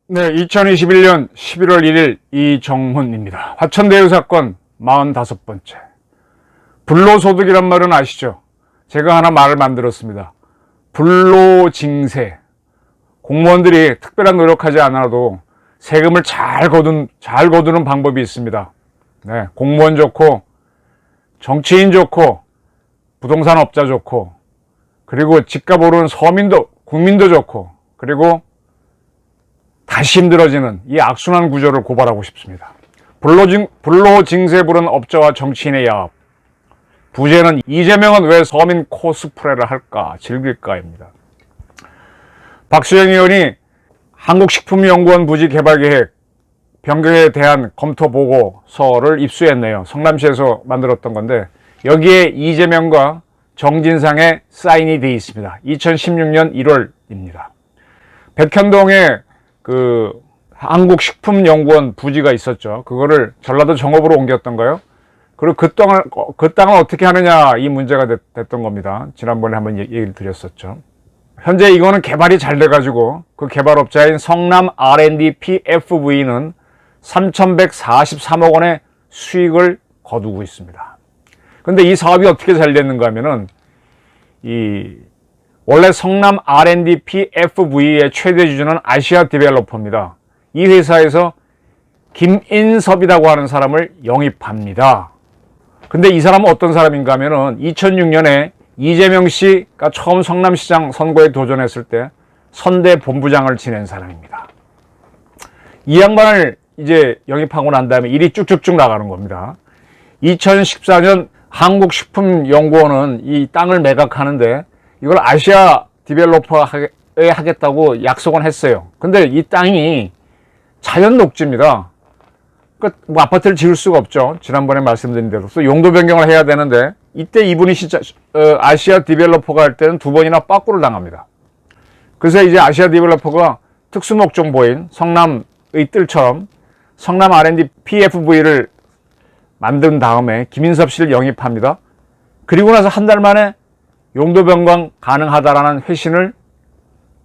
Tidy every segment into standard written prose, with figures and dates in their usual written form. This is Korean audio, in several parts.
네, 2021년 11월 1일 이정훈입니다. 화천대유 사건 45번째. 불로소득이란 말은 아시죠? 제가 하나 말을 만들었습니다. 불로징세. 공무원들이 특별한 노력하지 않아도 세금을 잘 거두는 방법이 있습니다. 네, 공무원 좋고, 정치인 좋고, 부동산 업자 좋고, 그리고 집값 오르는 서민도, 국민도 좋고, 그리고 다시 힘들어지는 이 악순환 구조를 고발하고 싶습니다. 불로징세 부른 업자와 정치인의 야합. 부제는 이재명은 왜 서민 코스프레를 할까, 즐길까입니다. 박수영 의원이 한국식품연구원 부지 개발 계획 변경에 대한 검토 보고서를 입수했네요. 성남시에서 만들었던 건데 여기에 이재명과 정진상의 사인이 되어 있습니다. 2016년 1월입니다. 백현동에 그 한국식품연구원 부지가 있었죠. 그거를 전라도 정읍으로 옮겼던가요? 그리고 그 땅을 어떻게 하느냐 이 문제가 됐던 겁니다. 지난번에 한번 얘기를 드렸었죠. 현재 이거는 개발이 잘 돼가지고 그 개발업자인 성남 R&D PFV는 3,143억 원의 수익을 거두고 있습니다. 근데 이 사업이 어떻게 잘 됐는가 하면은 원래 성남 R&D PFV의 최대 주주는 아시아 디벨로퍼입니다. 이 회사에서 김인섭이라고 하는 사람을 영입합니다. 근데 이 사람은 어떤 사람인가 하면은 2006년에 이재명 씨가 처음 성남시장 선거에 도전했을 때 선대 본부장을 지낸 사람입니다. 이 양반을 이제 영입하고 난 다음에 일이 쭉쭉쭉 나가는 겁니다. 2014년 한국식품연구원은 이 땅을 매각하는데 이걸 아시아 디벨로퍼에 하겠다고 약속은 했어요. 근데 이 땅이 자연 녹지입니다. 그러니까 뭐 아파트를 지을 수가 없죠. 지난번에 말씀드린 대로. 또 용도 변경을 해야 되는데 이때 이분이 아시아 디벨로퍼가 할 때는 2번이나 빠꾸를 당합니다. 그래서 이제 아시아 디벨로퍼가 특수목적보인 성남의 뜰처럼 성남 R&D PFV를 만든 다음에 김인섭 씨를 영입합니다. 그리고 나서 한 달 만에 용도 변경 가능하다라는 회신을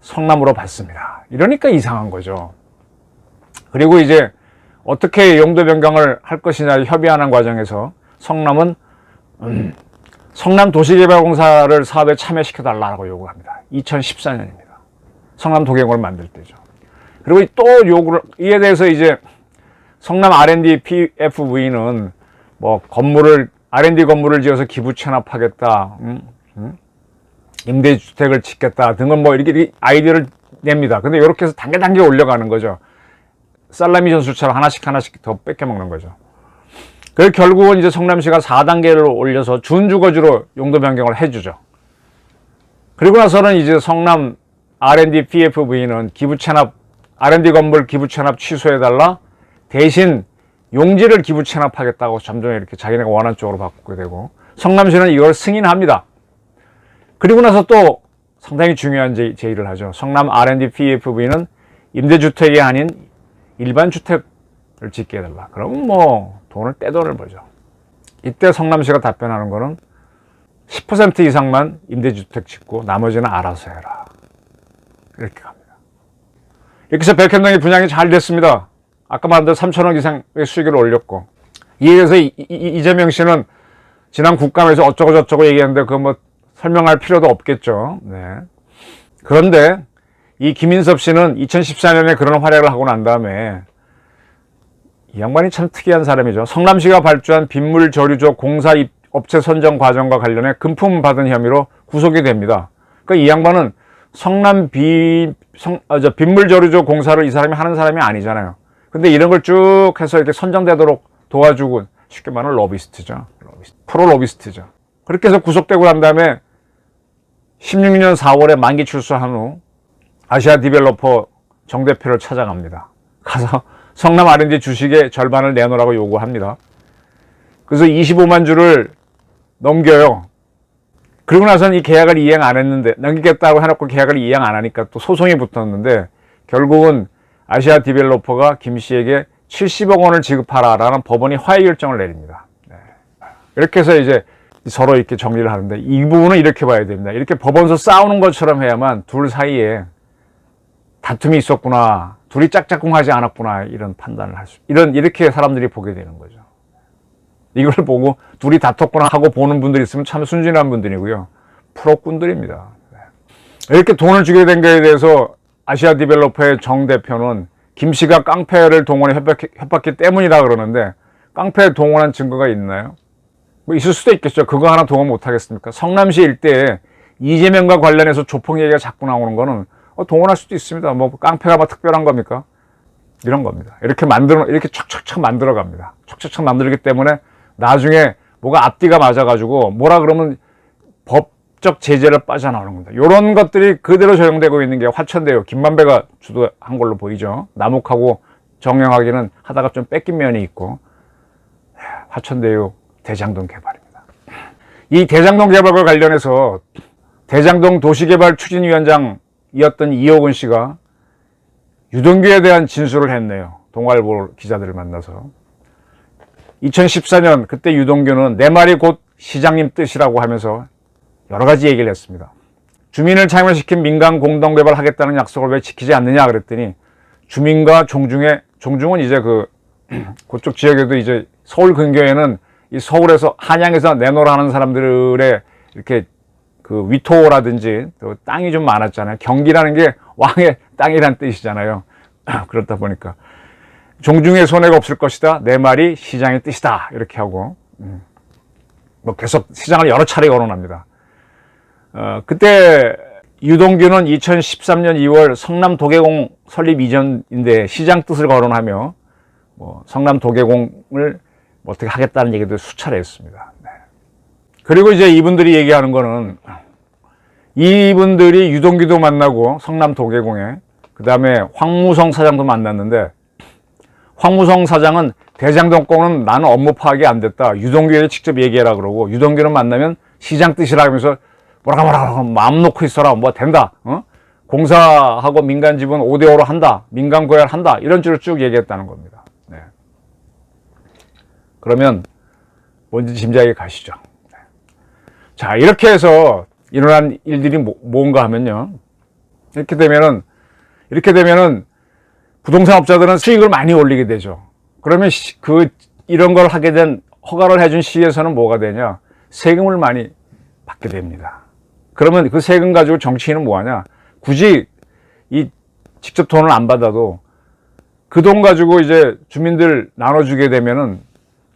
성남으로 받습니다. 이러니까 이상한 거죠. 그리고 이제 어떻게 용도 변경을 할 것이냐 협의하는 과정에서 성남은 성남도시개발공사를 사업에 참여시켜달라고 요구합니다. 2014년입니다. 성남도경을 만들 때죠. 그리고 또 요구를 이에 대해서 이제 성남 R&D PFV는 뭐 R&D 건물을 지어서 기부 체납하겠다. 임대주택을 짓겠다 등은 뭐 이렇게 아이디어를 냅니다. 근데 이렇게 해서 단계 올려가는 거죠. 살라미 전술처럼 하나씩 더 뺏겨먹는 거죠. 그래서 결국은 이제 성남시가 4단계를 올려서 준주거지로 용도 변경을 해주죠. 그리고 나서는 이제 성남 R&D PFV는 R&D 건물 기부 체납 취소해달라. 대신 용지를 기부 체납하겠다고 점점 이렇게 자기네가 원하는 쪽으로 바꾸게 되고 성남시는 이걸 승인합니다. 그리고 나서 또 상당히 중요한 제의를 하죠. 성남 R&D PFV는 임대주택이 아닌 일반 주택을 짓게 해달라. 그러면 뭐 떼돈을 벌죠. 이때 성남시가 답변하는 거는 10% 이상만 임대주택 짓고 나머지는 알아서 해라. 이렇게 갑니다. 이렇게 해서 백현동의 분양이 잘 됐습니다. 아까 말한 대로 3천억 이상의 수익을 올렸고 이에 대해서 이재명 씨는 지난 국감에서 어쩌고 얘기했는데 그거 뭐 설명할 필요도 없겠죠. 네. 그런데 이 김인섭 씨는 2014년에 그런 활약을 하고 난 다음에 이 양반이 참 특이한 사람이죠. 성남시가 발주한 빗물저류조 공사 업체 선정 과정과 관련해 금품 받은 혐의로 구속이 됩니다. 그러니까 이 양반은 빗물저류조 공사를 이 사람이 하는 사람이 아니잖아요. 근데 이런 걸 쭉 해서 이렇게 선정되도록 도와주고 쉽게 말하면 로비스트죠. 프로 로비스트죠. 그렇게 해서 구속되고 난 다음에 16년 4월에 만기 출소한 후 아시아 디벨로퍼 정 대표를 찾아갑니다. 가서 성남 R&D 주식의 절반을 내놓으라고 요구합니다. 그래서 25만 주를 넘겨요. 그리고 나서는 이 계약을 이행 안 했는데, 넘기겠다고 해놓고 계약을 이행 안 하니까 또 소송이 붙었는데, 결국은 아시아 디벨로퍼가 김 씨에게 70억 원을 지급하라라는 법원이 화해 결정을 내립니다. 네. 이렇게 해서 이제 서로 이렇게 정리를 하는데, 이 부분은 이렇게 봐야 됩니다. 이렇게 법원에서 싸우는 것처럼 해야만 둘 사이에 다툼이 있었구나, 둘이 짝짝꿍하지 않았구나, 이런 판단을 이렇게 사람들이 보게 되는 거죠. 이걸 보고 둘이 다퉜구나 하고 보는 분들이 있으면 참 순진한 분들이고요. 프로꾼들입니다. 이렇게 돈을 주게 된 것에 대해서 아시아 디벨로퍼의 정 대표는 김 씨가 깡패를 동원해 협박했기 때문이라 그러는데, 깡패 동원한 증거가 있나요? 뭐 있을 수도 있겠죠. 그거 하나 동원 못 하겠습니까? 성남시 일대에 이재명과 관련해서 조폭 얘기가 자꾸 나오는 거는 동원할 수도 있습니다. 뭐 깡패가 막 특별한 겁니까? 이런 겁니다. 이렇게 척척척 만들어 갑니다. 척척척 만들기 때문에 나중에 뭐가 앞뒤가 맞아가지고 뭐라 그러면 법적 제재를 빠져나오는 겁니다. 이런 것들이 그대로 적용되고 있는 게 화천대유, 김만배가 주도한 걸로 보이죠. 남욱하고 정영하기는 하다가 좀 뺏긴 면이 있고, 화천대유 대장동 개발입니다. 이 대장동 개발과 관련해서 대장동 도시개발 추진위원장이었던 이호근 씨가 유동규에 대한 진술을 했네요. 동아일보 기자들을 만나서. 2014년 그때 유동규는 내 말이 곧 시장님 뜻이라고 하면서 여러 가지 얘기를 했습니다. 주민을 참여시킨 민간 공동개발 하겠다는 약속을 왜 지키지 않느냐 그랬더니, 주민과 종중은 이제 그쪽 지역에도 이제 서울 근교에는 이 서울에서 한양에서 내놓으라 하는 사람들의 이렇게 그 위토라든지 또 땅이 좀 많았잖아요. 경기라는 게 왕의 땅이란 뜻이잖아요. 그렇다 보니까 종중의 손해가 없을 것이다, 내 말이 시장의 뜻이다, 이렇게 하고 뭐 계속 시장을 여러 차례 거론합니다. 그때 유동규는 2013년 2월 성남 도계공 설립 이전인데 시장 뜻을 거론하며 뭐 성남 도계공을 뭐 어떻게 하겠다는 얘기도 수차례 했습니다. 네. 그리고 이제 이분들이 얘기하는 거는, 이분들이 유동규도 만나고 성남 도계공에 그 다음에 황무성 사장도 만났는데, 황무성 사장은 대장동 건은 나는 업무 파악이 안 됐다, 유동규에 직접 얘기해라 그러고, 유동규는 만나면 시장 뜻이라 하면서 뭐라고 마음 놓고 있어라, 뭐 된다, 공사하고 민간 지분 5대5로 한다, 민간 고열한다, 이런 식으로 쭉 얘기했다는 겁니다. 네. 그러면 뭔지 짐작이 가시죠. 네. 자, 이렇게 해서 일어난 일들이 뭔가 하면요, 이렇게 되면은 부동산 업자들은 수익을 많이 올리게 되죠. 그러면 이런 걸 하게 된, 허가를 해준 시에서는 뭐가 되냐, 세금을 많이 받게 됩니다. 그러면 그 세금 가지고 정치인은 뭐하냐, 굳이 직접 돈을 안 받아도 그 돈 가지고 이제 주민들 나눠주게 되면은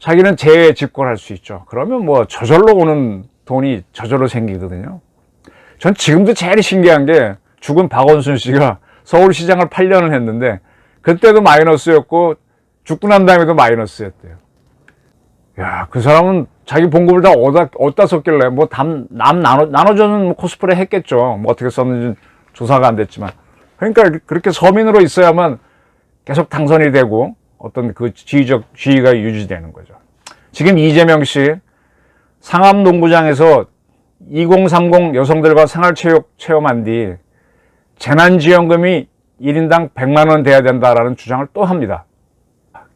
자기는 재집권할 수 있죠. 그러면 뭐 저절로 오는 돈이 저절로 생기거든요. 전 지금도 제일 신기한 게, 죽은 박원순 씨가 서울시장을 8년을 했는데 그때도 마이너스였고 죽고 난 다음에도 마이너스였대요. 야, 그 사람은 자기 봉급을 다 어디다 썼길래, 뭐 남 나눠주는 뭐 코스프레 했겠죠. 뭐 어떻게 썼는지 조사가 안 됐지만. 그러니까 그렇게 서민으로 있어야만 계속 당선이 되고 어떤 그 지위가 유지되는 거죠. 지금 이재명 씨 상암 농구장에서 2030 여성들과 생활체육 체험한 뒤 재난지원금이 1인당 100만 원 돼야 된다라는 주장을 또 합니다.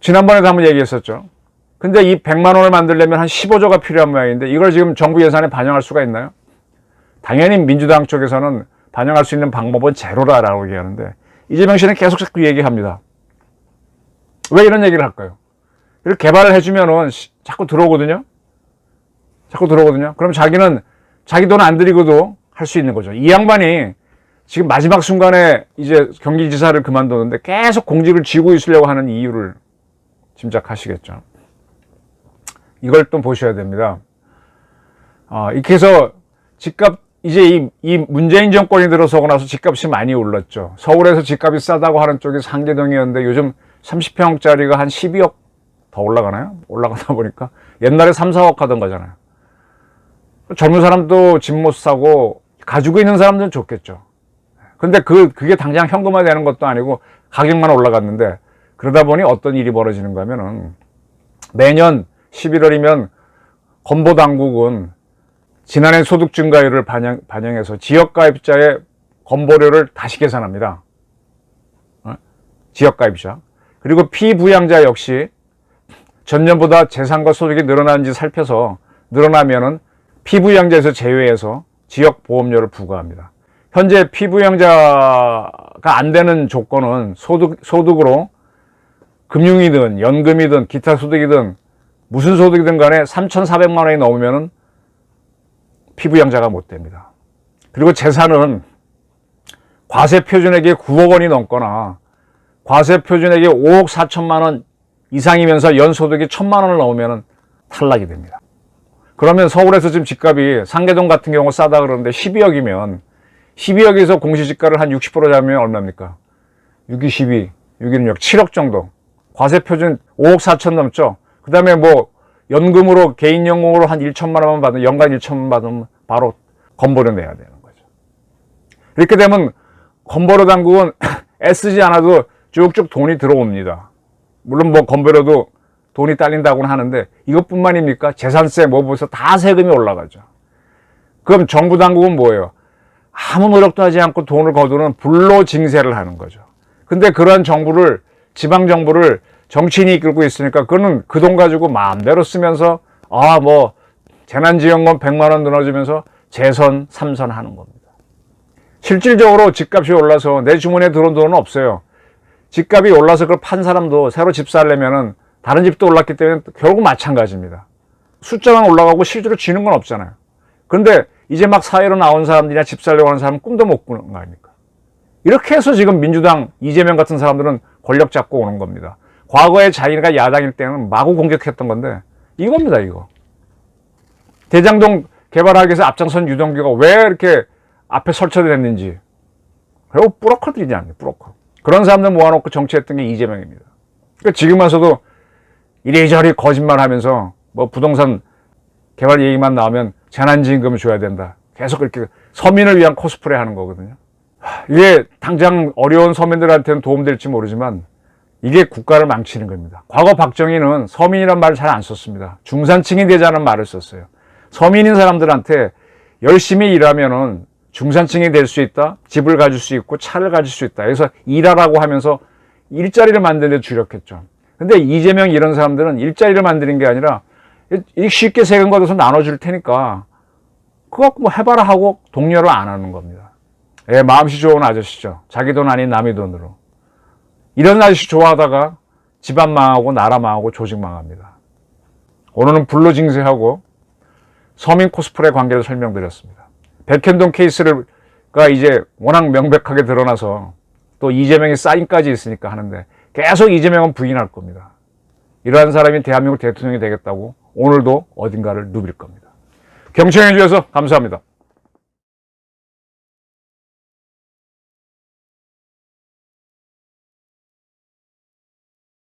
지난번에도 한번 얘기했었죠. 근데 이 100만 원을 만들려면 한 15조가 필요한 모양인데, 이걸 지금 정부 예산에 반영할 수가 있나요? 당연히 민주당 쪽에서는 반영할 수 있는 방법은 제로다라고 얘기하는데, 이재명 씨는 계속 자꾸 얘기합니다. 왜 이런 얘기를 할까요? 이렇게 개발을 해주면은 자꾸 들어오거든요. 그럼 자기는 자기 돈 안 들이고도 할 수 있는 거죠. 이 양반이 지금 마지막 순간에 이제 경기지사를 그만두는데 계속 공직을 쥐고 있으려고 하는 이유를 짐작하시겠죠. 이걸 또 보셔야 됩니다. 이렇게 해서 집값, 이제 이 문재인 정권이 들어서고 나서 집값이 많이 올랐죠. 서울에서 집값이 싸다고 하는 쪽이 상계동이었는데 요즘 30평짜리가 한 12억 더 올라가나요? 올라가다 보니까 옛날에 3, 4억 하던 거잖아요. 젊은 사람도 집 못 사고 가지고 있는 사람들은 좋겠죠. 근데 그게 당장 현금화 되는 것도 아니고 가격만 올라갔는데, 그러다 보니 어떤 일이 벌어지는가 하면은, 매년 11월이면 건보당국은 지난해 소득 증가율을 반영해서 지역가입자의 건보료를 다시 계산합니다. 지역가입자. 그리고 피부양자 역시 전년보다 재산과 소득이 늘어나는지 살펴서 늘어나면은 피부양자에서 제외해서 지역보험료를 부과합니다. 현재 피부양자가 안 되는 조건은 소득으로 금융이든 연금이든 기타 소득이든 무슨 소득이든 간에 3,400만 원이 넘으면은 피부양자가 못 됩니다. 그리고 재산은 과세표준액이 9억 원이 넘거나 과세표준액이 5억 4천만 원 이상이면서 연소득이 1,000만 원을 넘으면 탈락이 됩니다. 그러면 서울에서 지금 집값이 상계동 같은 경우 싸다 그러는데 12억이면 12억에서 공시지가를 한 60% 잡으면 얼마입니까? 6이 12, 6이 6, 7억 정도. 과세표준 5억 4천 넘죠? 그 다음에 뭐 연금으로 개인연금으로 한 1천만 원만 받으면 연간 1천만 받으면 바로 건보료 내야 되는 거죠. 이렇게 되면 건보료 당국은 애쓰지 않아도 쭉쭉 돈이 들어옵니다. 물론 뭐 건보료도 돈이 딸린다고는 하는데 이것뿐만입니까? 재산세 뭐 벌써 다 세금이 올라가죠. 그럼 정부 당국은 뭐예요? 아무 노력도 하지 않고 돈을 거두는 불로징세를 하는 거죠. 근데 그러한 정부를 지방 정부를 정치인이 이끌고 있으니까 그거는 그 돈 가지고 마음대로 쓰면서 뭐 재난지원금 100만 원 늘어주면서 재선 3선 하는 겁니다. 실질적으로 집값이 올라서 내 주머니에 들어온 돈은 없어요. 집값이 올라서 그걸 판 사람도 새로 집 살려면은 다른 집도 올랐기 때문에 결국 마찬가지입니다. 숫자만 올라가고 실제로 쥐는 건 없잖아요. 그런데 이제 막 사회로 나온 사람들이나 집 살려고 하는 사람은 꿈도 못 꾸는 거 아닙니까? 이렇게 해서 지금 민주당 이재명 같은 사람들은 권력 잡고 오는 겁니다. 과거에 자기가 야당일 때는 마구 공격했던 건데 이겁니다, 이거. 대장동 개발하기 위해서 앞장선 유동규가 왜 이렇게 앞에 설치됐는지. 그리고 브로커들이지 않나요, 브로커. 그런 사람들 모아놓고 정치했던 게 이재명입니다. 그러니까 지금 와서도 이리저리 거짓말하면서 뭐 부동산 개발 얘기만 나오면 재난지원금을 줘야 된다. 계속 그렇게 서민을 위한 코스프레 하는 거거든요. 이게 당장 어려운 서민들한테는 도움될지 모르지만 이게 국가를 망치는 겁니다. 과거 박정희는 서민이란 말을 잘 안 썼습니다. 중산층이 되자는 말을 썼어요. 서민인 사람들한테 열심히 일하면은 중산층이 될 수 있다. 집을 가질 수 있고 차를 가질 수 있다. 그래서 일하라고 하면서 일자리를 만드는 데 주력했죠. 근데 이재명 이런 사람들은 일자리를 만드는 게 아니라 쉽게 세금 걷어서 나눠줄 테니까 그거 뭐 해봐라 하고 독려를 안 하는 겁니다. 예, 마음씨 좋은 아저씨죠. 자기 돈 아닌 남의 돈으로. 이런 아저씨 좋아하다가 집안 망하고 나라 망하고 조직 망합니다. 오늘은 불로징세하고 서민 코스프레 관계를 설명드렸습니다. 백현동 케이스가 이제 워낙 명백하게 드러나서 또 이재명의 사인까지 있으니까 하는데 계속 이재명은 부인할 겁니다. 이러한 사람이 대한민국 대통령이 되겠다고 오늘도 어딘가를 누빌 겁니다. 경청해 주셔서 감사합니다.